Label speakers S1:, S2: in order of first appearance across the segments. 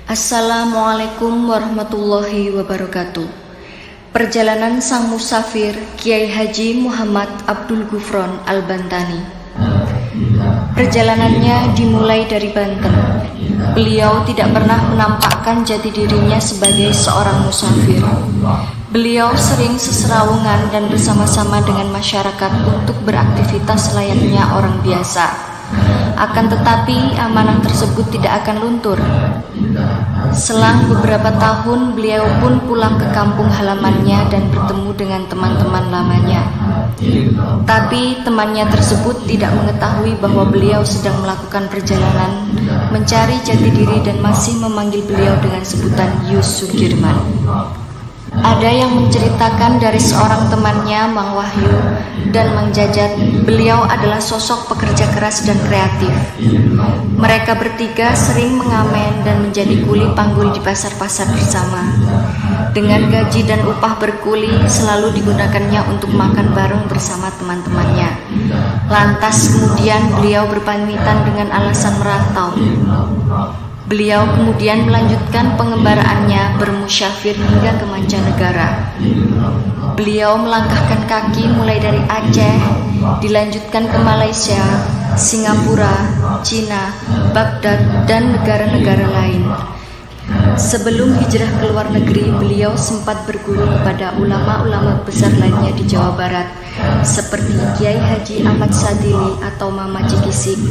S1: Assalamualaikum warahmatullahi wabarakatuh. Perjalanan sang musafir Kiai Haji Muhammad Abdul Ghufron Al-Bantani. Perjalanannya dimulai dari Banten. Beliau tidak pernah menampakkan jati dirinya sebagai seorang musafir. Beliau sering seserawungan dan bersama-sama dengan masyarakat untuk beraktivitas layaknya orang biasa. Akan tetapi amanah tersebut tidak akan luntur. Selang beberapa tahun beliau pun pulang ke kampung halamannya dan bertemu dengan teman-teman lamanya. Tapi temannya tersebut tidak mengetahui bahwa beliau sedang melakukan perjalanan mencari jati diri dan masih memanggil beliau dengan sebutan Yus Sugirman. Ada yang menceritakan dari seorang temannya, Mang Wahyu dan Mang Jajat, beliau adalah sosok pekerja keras dan kreatif. Mereka bertiga sering mengamen dan menjadi kuli panggul di pasar-pasar bersama. Dengan gaji dan upah berkuli selalu digunakannya untuk makan bareng bersama teman-temannya. Lantas kemudian beliau berpamitan dengan alasan merantau. Beliau kemudian melanjutkan pengembaraannya bermusyafir hingga ke mancanegara. Beliau melangkahkan kaki mulai dari Aceh, dilanjutkan ke Malaysia, Singapura, Cina, Baghdad, dan negara-negara lain. Sebelum hijrah ke luar negeri, beliau sempat berguru kepada ulama-ulama besar lainnya di Jawa Barat, seperti Kiai Haji Ahmad Sadili atau Mama Cikisik.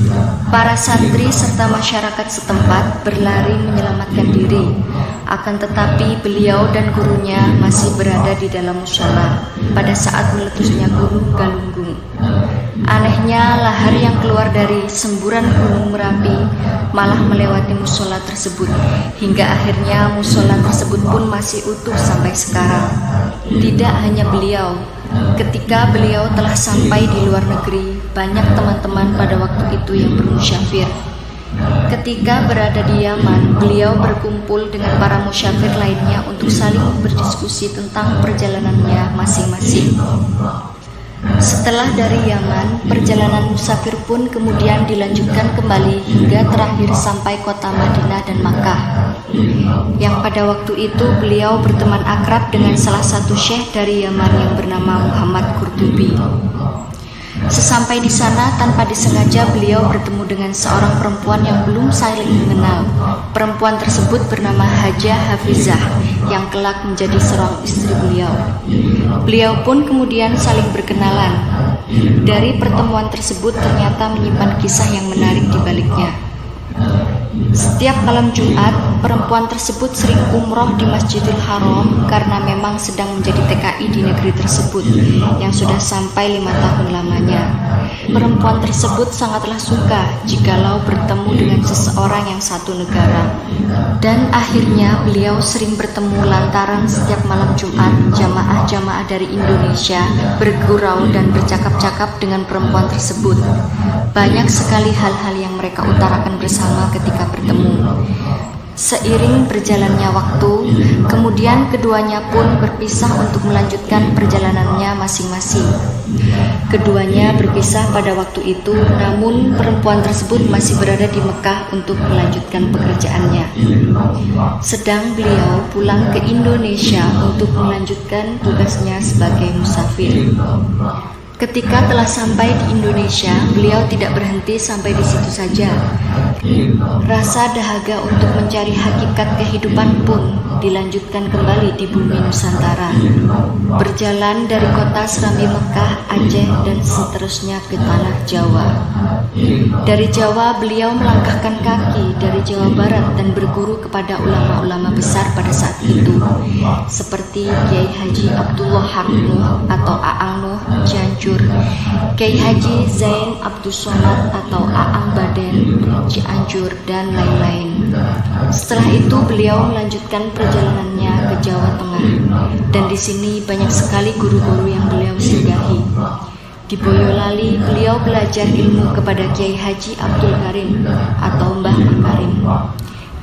S1: Para santri serta masyarakat setempat berlari menyelamatkan diri. Akan tetapi beliau dan gurunya masih berada di dalam mushola pada saat meletusnya Gunung Galunggung. Anehnya, lahar yang keluar dari semburan Gunung Merapi malah melewati mushola tersebut, hingga akhirnya mushola tersebut pun masih utuh sampai sekarang. Tidak hanya beliau, ketika beliau telah sampai di luar negeri, banyak teman-teman pada waktu itu yang bermusyafir. Ketika berada di Yaman, beliau berkumpul dengan para musyafir lainnya untuk saling berdiskusi tentang perjalanannya masing-masing. Setelah dari Yaman, perjalanan musafir pun kemudian dilanjutkan kembali hingga terakhir sampai kota Madinah dan Makkah, yang pada waktu itu beliau berteman akrab dengan salah satu syekh dari Yaman yang bernama Muhammad Qurtubi. Sesampai di sana, tanpa disengaja beliau bertemu dengan seorang perempuan yang belum saling mengenal. Perempuan tersebut bernama Hajah Hafizah, yang kelak menjadi seorang istri beliau. Beliau pun kemudian saling berkenalan. Dari pertemuan tersebut ternyata menyimpan kisah yang menarik di baliknya. Setiap malam Jumat, perempuan tersebut sering umroh di Masjidil Haram karena memang sedang menjadi TKI di negeri tersebut yang sudah sampai 5 tahun lamanya. Perempuan tersebut sangatlah suka jikalau bertemu dengan seseorang yang satu negara. Dan akhirnya beliau sering bertemu lantaran setiap malam Jumat jamaah-jamaah dari Indonesia bergurau dan bercakap-cakap dengan perempuan tersebut. Banyak sekali hal-hal yang mereka utarakan bersama ketika bertemu. Seiring berjalannya waktu, kemudian keduanya pun berpisah untuk melanjutkan perjalanannya masing-masing. Keduanya berpisah pada waktu itu, namun perempuan tersebut masih berada di Mekah untuk melanjutkan pekerjaannya. Sedang beliau pulang ke Indonesia untuk melanjutkan tugasnya sebagai musafir. Ketika telah sampai di Indonesia, beliau tidak berhenti sampai di situ saja. Rasa dahaga untuk mencari hakikat kehidupan pun dilanjutkan kembali di bumi Nusantara. Berjalan dari kota Serambi Mekah, Aceh, dan seterusnya ke tanah Jawa. Dari Jawa, beliau melangkahkan kaki dari Jawa Barat dan berguru kepada ulama-ulama besar pada saat itu, seperti Kiai Haji Abdullah Haq Nuh atau Aang Nuh Cianjur, Kiai Haji Zain Abdus Somad atau Aang Baden Cianjur, dan lain-lain. Setelah itu beliau melanjutkan perjalanannya ke Jawa Tengah, dan di sini banyak sekali guru-guru yang beliau singgahi. Di Boyolali, beliau belajar ilmu kepada Kiai Haji Abdul Karim atau Mbah Makarim,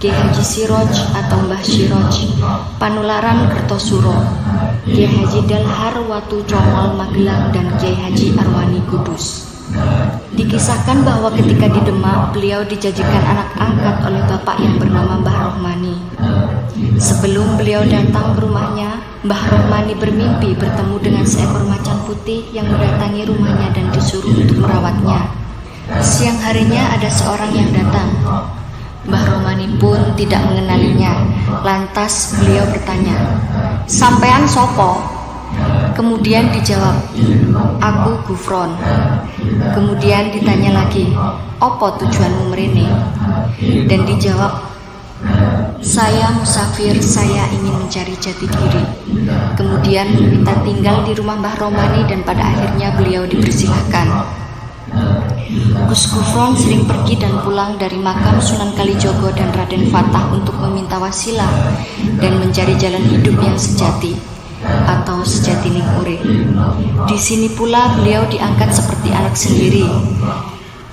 S1: Kiai Haji Siroj atau Mbah Siroj, Panularan Kertosuro, Kiai Haji Dalhar Watu Congol Magelang, dan Kiai Haji Arwani Kudus. Dikisahkan bahwa ketika di Demak, beliau dijanjikan anak angkat oleh bapak yang bernama Mbah Rohmani. Sebelum beliau datang ke rumahnya, Mbah Rohmani bermimpi bertemu dengan seekor macan putih yang mendatangi rumahnya dan disuruh untuk merawatnya. Siang harinya ada seorang yang datang. Mbah Rohmani pun tidak mengenalinya. Lantas beliau bertanya, "Sampean sopo?" Kemudian dijawab, "Aku Gufron." Kemudian ditanya lagi, "Opo tujuanmu mrene?" Dan dijawab, "Saya musafir, saya ingin mencari jati diri." Kemudian meminta tinggal di rumah Mbah Rohmani dan pada akhirnya beliau dipersilahkan. Gus Gufron sering pergi dan pulang dari makam Sunan Kalijogo dan Raden Fatah untuk meminta wasilah dan mencari jalan hidup yang sejati atau sejatining urip. Di sini pula beliau diangkat seperti anak sendiri.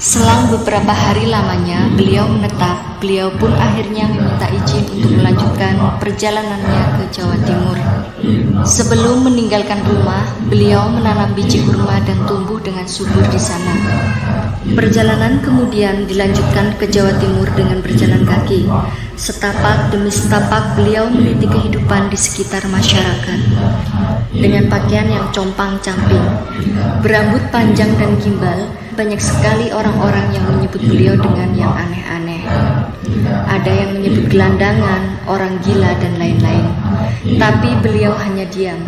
S1: Selang beberapa hari lamanya beliau menetap, beliau pun akhirnya meminta izin untuk melanjutkan perjalanannya ke Jawa Timur. Sebelum meninggalkan rumah, beliau menanam biji kurma dan tumbuh dengan subur di sana. Perjalanan kemudian dilanjutkan ke Jawa Timur dengan berjalan kaki. Setapak demi setapak beliau meneliti kehidupan di sekitar masyarakat. Dengan pakaian yang compang-camping, berambut panjang dan gimbal, banyak sekali orang-orang yang menyebut beliau dengan yang aneh-aneh. Ada yang menyebut gelandangan, orang gila, dan lain-lain. Tapi beliau hanya diam.